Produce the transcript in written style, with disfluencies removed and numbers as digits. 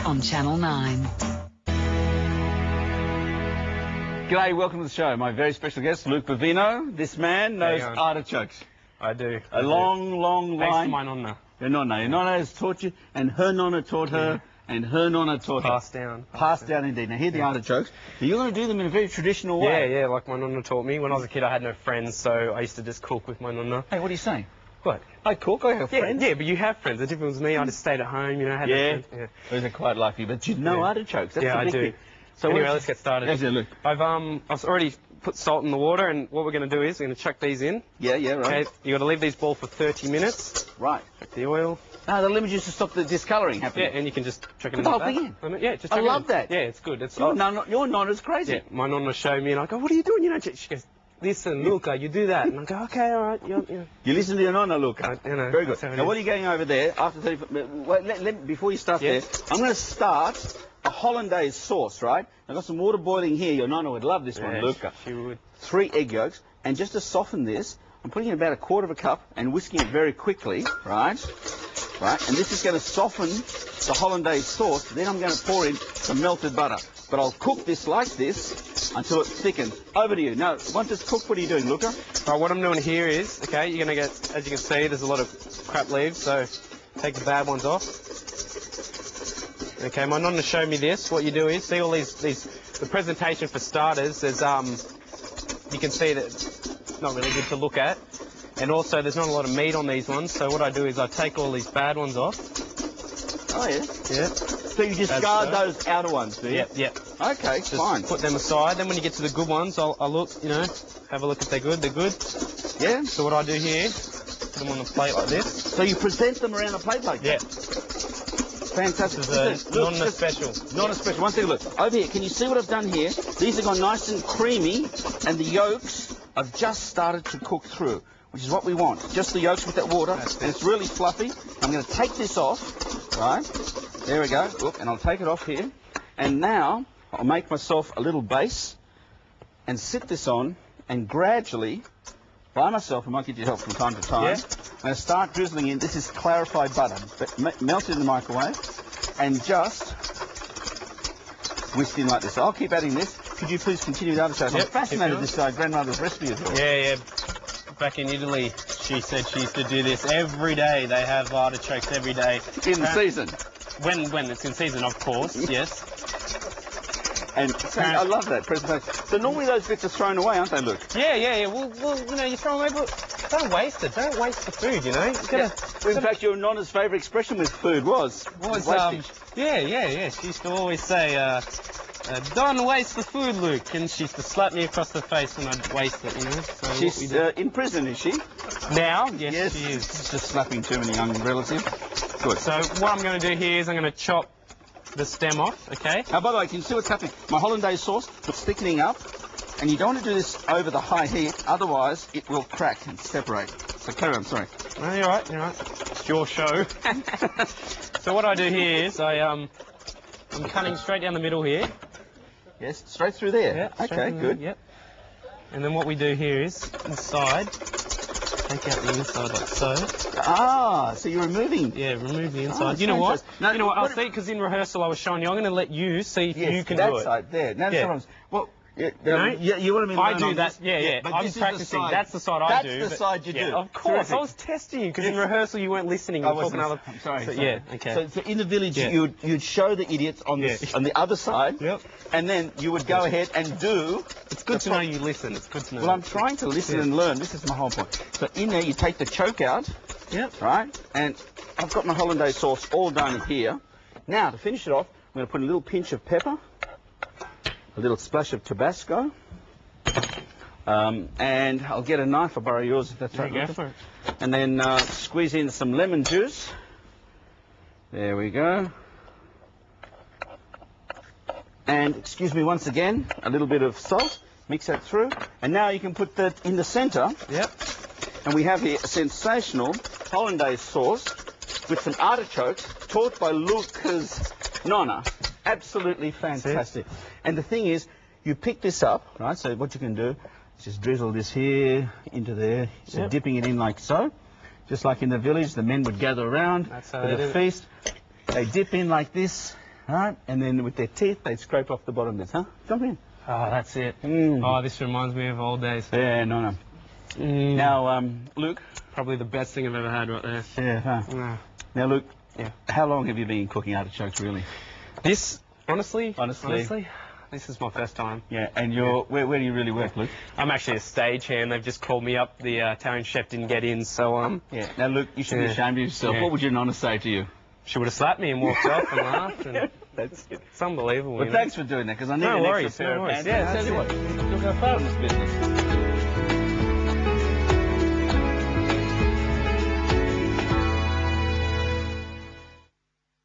on Channel 9. G'day, welcome to the show. My very special guest, Luke Bavino. This man knows artichokes. I do. A long line. Thanks to my nonna. Your nonna. Your nonna has taught you, and her nonna taught her, and her nonna taught her. Passed down. Passed down indeed. Now, here are the artichokes. But you're going to do them in a very traditional way. Yeah, like my nonna taught me. When I was a kid, I had no friends, so I used to just cook with my nonna. Hey, what are you saying? What? I cook, I have friends. Yeah, but you have friends. The difference with me, I just stayed at home, you know, had no friends. Yeah. Those are quite lucky, but you know artichokes. That's the I big do. thing. So anyway, let's get started. Yes, look. I've already put salt in the water, and what we're going to do is we're going to chuck these in. Yeah, right. Okay, you got to leave these boil for 30 minutes. Right. Chuck the oil. Ah, the lemon juice to stop the discolouring happening. Yeah, and you can just chuck it in the like whole that. thing in? Yeah, just I chuck it love in. that. Yeah, it's good. It's Your nonna's crazy. Yeah, my nonna showed me, and I go, what are you doing? You know, she goes, listen, Luca, you do that. And I go, okay, all right. You listen to your nonna, Luca. You know, very good. Now, what are you going over there after 30? Wait, before you start there, I'm going to start a hollandaise sauce, right? I've got some water boiling here. Your nonna would love this one, Luca. She would. 3 egg yolks, and just to soften this, I'm putting in about 1/4 cup and whisking it very quickly, right? And this is going to soften the hollandaise sauce. Then I'm going to pour in some melted butter. But I'll cook this like this until it thickens. Over to you. Now, once it's cooked, what are you doing, Luca? All right, what I'm doing here is, okay, you're going to get, as you can see, there's a lot of crap leaves, so take the bad ones off. Okay, my nonna showed me this. What you do is, see all the presentation for starters, there's, you can see that it's not really good to look at. And also, there's not a lot of meat on these ones, so what I do is I take all these bad ones off. Oh, yeah? Yeah. So you discard those outer ones, do you? Yeah. Okay, just fine. Put them aside. Then when you get to the good ones, I'll look, you know, have a look if they're good. They're good. Yeah. So what I do here, put them on the plate like this. So you present them around the plate like that? Yeah. Fantastic. This is a nonna special. Nonna special. One second, look. Over here, can you see what I've done here? These have gone nice and creamy, and the yolks have just started to cook through, which is what we want. Just the yolks with that water, and it's really fluffy. I'm going to take this off, right? There we go. Look, and I'll take it off here. And now I'll make myself a little base and sit this on, and gradually, by myself, I might get you help from time to time, I'm going to start drizzling in. This is clarified butter, but melted in the microwave, and just whisked in like this. So I'll keep adding this. Could you please continue the other show? I'm fascinated with this grandmother's recipe as well. Yeah. Back in Italy, she said she used to do this every day. They have artichokes every day. In the season? When it's in season, of course, yes. And I love that presentation. So normally those bits are thrown away, aren't they, Luke? Yeah. Well, you know, you throw them away, but don't waste it. Don't waste the food, you know. In fact, your nonna's favourite expression with food was wastage. Yeah. She used to always say, don't waste the food, Luke. And she used to slap me across the face when I'd waste it, you know. So she's in prison, is she? Now? Yes, she is. Just slapping too many young relatives. Good. So what I'm going to do here is I'm going to chop the stem off, okay? Now, by the way, can you see what's happening? My hollandaise sauce is thickening up, and you don't want to do this over the high heat, otherwise it will crack and separate. So carry on, sorry. No, you're right. It's your show. So what I do here is I'm cutting straight down the middle here. Yes, straight through there? Yeah. Okay, good. Yep. And then what we do here is, inside, take out the inside like so. Ah, so you're removing? Yeah, remove the inside. Oh, you know what? No, you know what? I'll see, because in rehearsal I was showing you. I'm going to let you see if you can do it. that side there. Now, that's what you want to be I do that. Yeah. But I'm practicing. That's the side I do. That's the side you do. Of course. I was testing you, because in rehearsal you weren't listening. You were talking other... I'm sorry. So, yeah, okay. So in the village, you'd show the idiots on the other side, and then you would go ahead and do... It's good to know you listen. It's good to know. Well, I'm trying to listen and learn. This is my whole point. So in there, you take the choke out, right? And I've got my hollandaise sauce all done here. Now, to finish it off, I'm going to put a little pinch of pepper, a little splash of Tabasco, and I'll get a knife. I'll borrow yours if that's right. Go for it. And then squeeze in some lemon juice. There we go. And, excuse me once again, a little bit of salt. Mix that through. And now you can put that in the centre. Yep. And we have here a sensational hollandaise sauce with some artichokes taught by Luca's nonna. Absolutely fantastic. And the thing is, you pick this up, right? So what you can do is just drizzle this here into there. So dipping it in like so. Just like in the village, the men would gather around for the feast. They dip in like this, All right, and then with their teeth, they scrape off the bottom of this, huh? Jump in. Oh, that's it. Mm. Oh, this reminds me of old days. Yeah, no. Mm. Now, Luke. Probably the best thing I've ever had right there. Yeah, huh? Yeah. Now, Luke. Yeah. How long have you been cooking artichokes, really? This, honestly, Honestly. this is my first time. Yeah, and you're where do you really work, Luke? I'm actually a stagehand. They've just called me up. The Italian chef didn't get in, so Yeah. Now, Luke, you should be Yeah. ashamed of yourself. Yeah. What would your nonna say to you? she would have slapped me and walked off and laughed. And That's it. it's unbelievable. Well, you know? thanks for doing that, because I need No an worries, extra pair no of worries. pants. Yeah, Tell that's you it. what, you'll go far in this business.